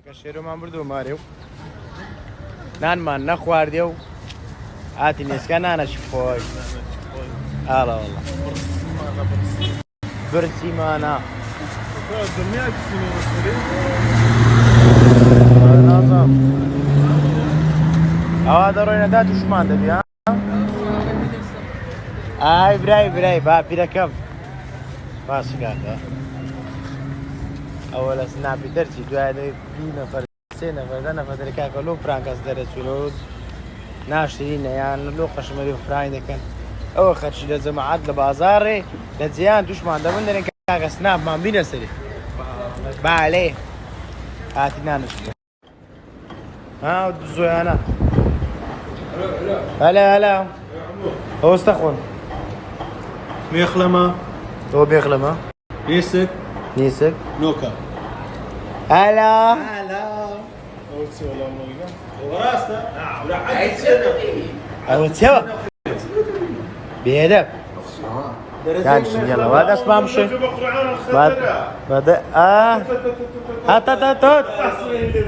براکە شێرۆمان بردو مارێ و نانمان نەخواردێ و هاتی نێسکە نانەشی خۆی ئاڵە وەڵڵا برچیمانە نازام ئەوا دەڕۆینەدا تووشمان دەبی ها ئای برای با پیرەکەم باسی کاکە ئەوە لە سناپی دەرچی دوای دەی 2 نەفەر 3 نەفەر 10 نەفەر دەرکاکە لۆ فرانکەس دەرەچوونەوە ناشرینە یان لۆ قەشمەری و فرای دەکەن ئەوە خەرچی لە جەماعەت لە بازاڕێ لە جیان تووشمان دەبن دەرێن کاکە سناپمان بینە سەری بالێ هاتی نانش ها زۆیانە هەلا هەوەستە خۆن ميخلمة تۆ بێخلەمە يسك نیسک نوكا هەلا وراسته ئەوە چێوە بێدە دانشین یەڵەوە دەستمان بشێ بەدە هاتەتەتۆت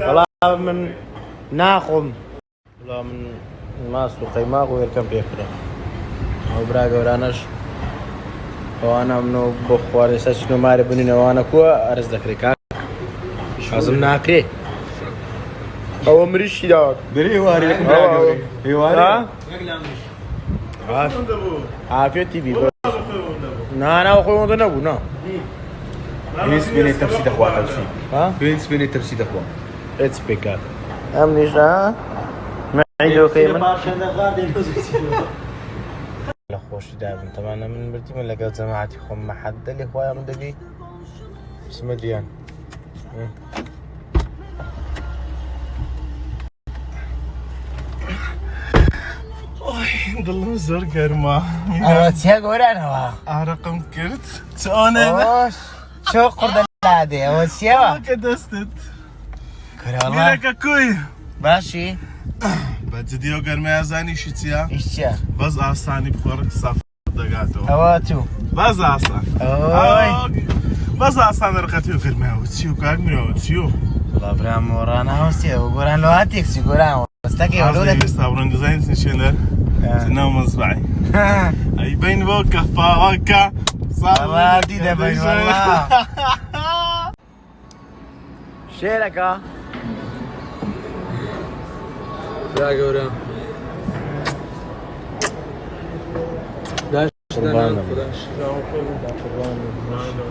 وەڵام من ناخۆم وەڵام من ماست و قەیماق و وێرکەم پێکرا ئەو برا گەورانەش ئەوانە منەوە بۆ خوارێ سەر چنۆمارە بنینەوانە کووە ئەرز دەکرێت کاک حەزم ناکرێ ئەوە مریشی داوە بري واري لكم عافێتی بی ناناوە خۆی وەندە نەبوو نا بينس بين التفسير اخوان تمشي ها بينس بين التفسير اخوان هیچ پێکات ئەم نیشە مەعیدۆکەی من لە خۆشی دابن تەمانە من بردیمە لەگەڵ جەماعەتی خۆم مەحەدە لێ خۆیان من دەبی بسمە دییان دڵم زۆر گەرمە ئەوە چێ گۆرانەوە ئارەقم کرد چۆنێ چۆ قوردە لادێ ئەوە چێوە کە دەستت کراڵە میرەکە کوی باشی بەجددی و گەرمای زانیشی چییە؟ ئیش چییە؟ بەس ئاسانی بخۆڕ سەف دەگاتەوە ئەوە تو بەس ئاسان ئەوەی بەس ئاسان ڕقەتی و گەرمایەوە چی و کاک میرەوە چی و؟ وڵا برام وەڕاناوەستیەوە گۆران لە هاتێکچی گۆران وەستەکەی هەڵۆ دەکەی ئێستا ڕەنگزای نشێنەر ناو مەزبعی ئەی بین بۆ کەفاوەکە ساڵاتی دەبین وەڵا شێرەکە برا گەورە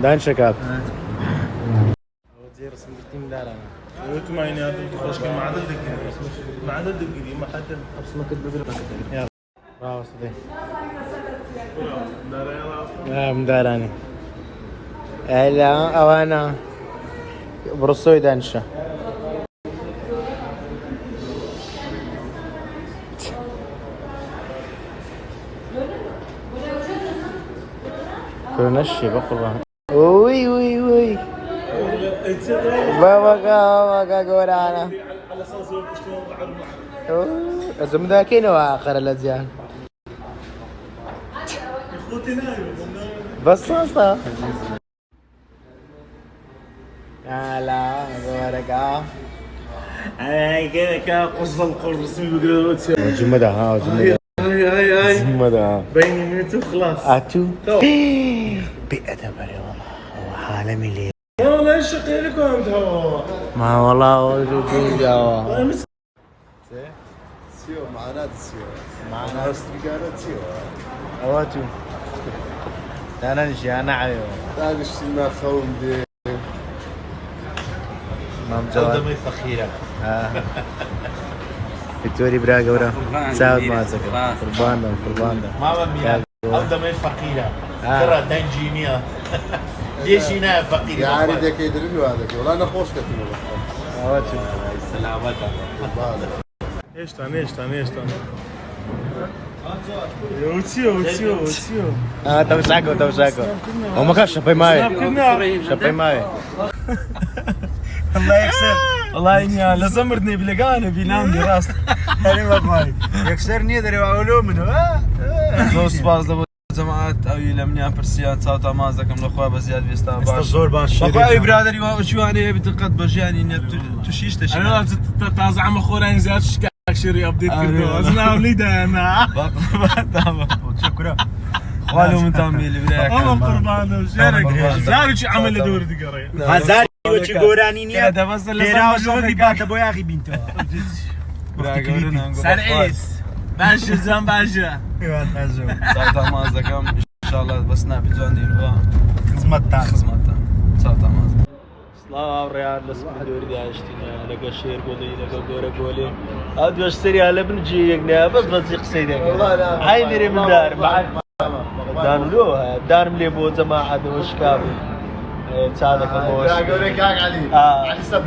دانشە کاک ڕسم گرتیم دارانە وتماینە خۆشکە معدل دەگیری معدل دەگیری مەحەدل ڕسمەکەت بگرە ڕاوەستە دارایە دارانی ئەلا ئەوانە بڕسۆی دانشە کۆنەشی بە قوڵان وی بابەکە گۆرانە ئەزم داکەینەوە ئاخەرە لە جیان بەس ساستا ئالا گۆرەکە ئەیگەکە قوزڵ قڕسمی بگرەوە چێ جمەدا ها جمەدا بینی منت و خلاص ئاتوو بێئەدە بەرێ وەڵا ئەوە حالەمی لێ والله شقي لكم انتوا ما والله جاوا سيو معنات سيو معنات استقالات سيو اواتو انا نشي انا عليهم تاقش ما خوم دي مام جواد فخيرة فيكتوري براغا ورا ساعد ما زكا قربان ماما ميا أقدم فقيرة ترى دنجينيا ليش هنا فقير يعني ده كده رينو هذا ولا انا خوش كتير اواتو سلامتها ايش تاني وتسيو توشاكو وما كان شابي ماي الله يكسر والله اني لزمرني بلقانه بينام لي راس انا ما باي يكسرني يدري علوم منه زوج سباز جەماعەت ئەوی لە منیان پرسیان چاوتا ماز دەکەم لەخوا بە زیاد وێستا باش زۆر باش بەخوای برادری وەچوانەیە بتقەت بە ژیانی نێت تووشیش تەشی تازە ئەمە خۆران زیاد شکاکشێری ئەبدێت کردەوە ناو لیدایەنا چکرە خوا منتان بێ ئەمە قوربانە ژێرە زارێکی عەمەل لە دەوری دیگەڕێ هەزار کیلۆچی گۆرانی نییە دەبەستە لە لێراوە شۆفی باتە بۆ یاغی بینتەوە سەرعیس باشە جان باشە چاوتا ماز دەکەم ئینشاڵڵا بە سناپی جوان دێنەوە خزمەتتان خزمەتتان چاوتا ماز سڵاو ڕێیان لە سپیدۆری داشتینە لەگە شێر گۆڵی لەگە گۆرە گۆلێ ئەو دوێش سەریا لە بنجی یەک نایە بەس بەچی قسەی دەکەم ئای بێرێ من دارم دانلۆ هەیە دارم لێ بۆ جەماعەتەوە شکابی چا دەکەم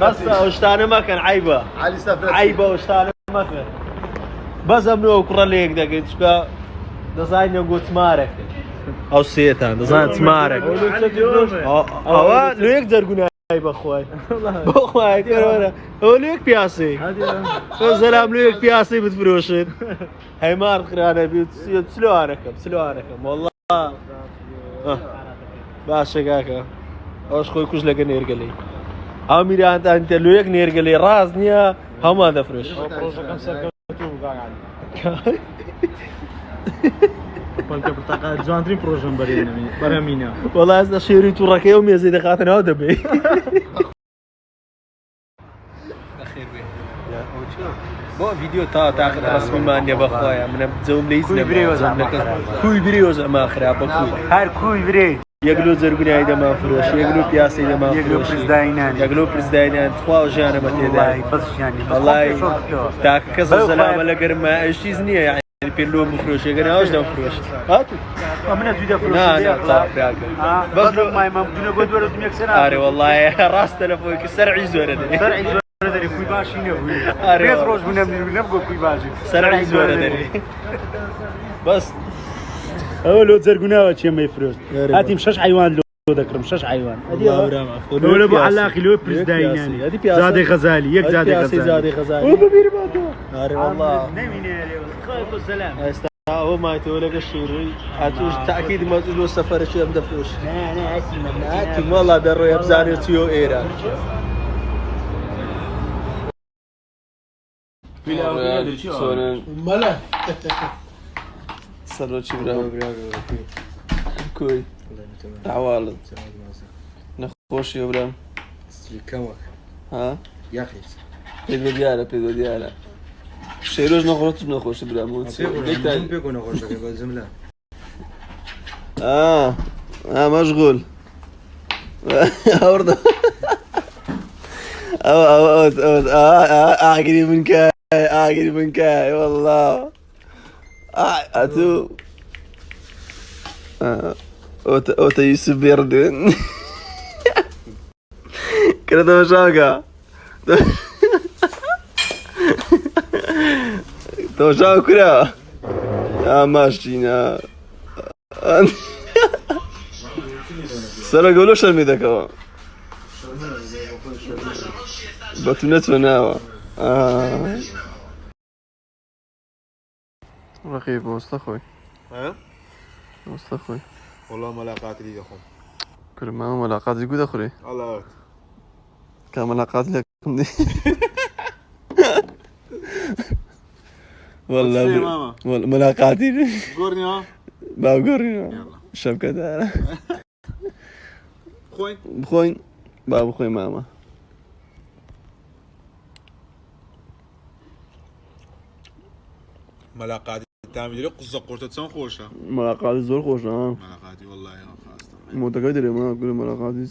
بەس ئەو شتانە مەکەن عیبە علي سفرت عیبە ئەو شتانە مەکەن بەس ئەمنەوە کوڕە لە یەک دەکەیت چکە دەزانینە گوتمارەکە ئەو سێتان دەزان چمارێک ئەوە لە یەک جەرگونای بەخوای بۆخوای کەرەوەرە ئەوە لە یەک پیاسی زەرام لە یەک پیاسی بتفرۆشت هەیمار خرانە بیت چلوانەکەم وەڵڵا باشە کاکە ئەوش خۆی کوژ لەگە نێرگەلەی ئەو میرانتان تە لە یەک نێرگەلەی ڕاست نییە هەمان دەفرۆش جوانترین پرۆژەم بەرەمینە وەڵا ئێستا شێری تووڕەکەی و مێزەی دەخاتەنەوە دەبێ بۆ ڤیدیۆ تا تاقت ڕسمیمان نیە بەخوایە منە جەوم لەیس کوی برێوە زەما خراپە کوی هەر کوی برێ یەکلۆ جەرگونایی دەما فرۆش یەکلۆ پیاسی دەما فرۆش یەکلۆ پرزداینان خوا ژیانەمە تێدا وەڵای تاکە کەس زەلامە لە گەرمە ئەشیز نییە یعنی پێلۆ بفرۆشێگە ناوەش دەمفرۆش هاتوو منە دوی دەفرۆشێ بەس مایمە بدونە بۆ دووەرە یەکسەر ئارێ وەڵایە ڕاست تەلەفۆنکە سەرعی زۆرە دەرێ دەری کوی باشی نەبووی پێت ڕۆژ بوونەم نەم بۆ کوی باشی سەرعی زۆرە دەرێ بەس ئەوە لۆ جەرگوناوە چێمەی فرۆشت هاتیم 6 حیوان لۆ دەکڕم 6 حیوان ئەوە بۆ عەلاقی لۆ پرزداینانی زادەی غەزالی یەک زادەی غەزالی ئەو ببیرە باتەوە ئارێ وەڵڵا نەمینێ خۆی سەلام ئێستا ئەوە مایتەوە لەگە شێڕی هاتووش تاکید مەزوو لۆ سەفەرەکی ئەم دەفرۆش هاتیم وەڵا دەڕۆی بزانێت چیۆ ئێرە سەرۆکی براوە کوی داواڵت نەخۆشی برام ها پێ دیارە شێرۆژ نەخۆڕەت نەخۆشی برام مەشغول ئاگری من کای والله ئەتوو ئۆتە یوسف بێڕدن کردەوە شاکە تۆشاو کورا ماشینە سەرە گەولۆ شەرمی دەکەوە بە تو نەچوە ناوە ڕقی بۆستە خۆی وەستە خۆی والله ملاقاتي لي اخو کرمامە مەلاقاتی گو دەخوری الله کا مەلاقاتی لەکەم دی مەلاقاتی قرني باوگۆڕینەوە شەبکەدارە بخۆین با بخۆین مامە ملاقاتي تعمل لي قصه قرطه تسون خوشه مەلاقاتی زۆر خۆشە ملاقاتي والله يا خاصه مۆتەکەی دەرێ مە گوێ مەلاقاتی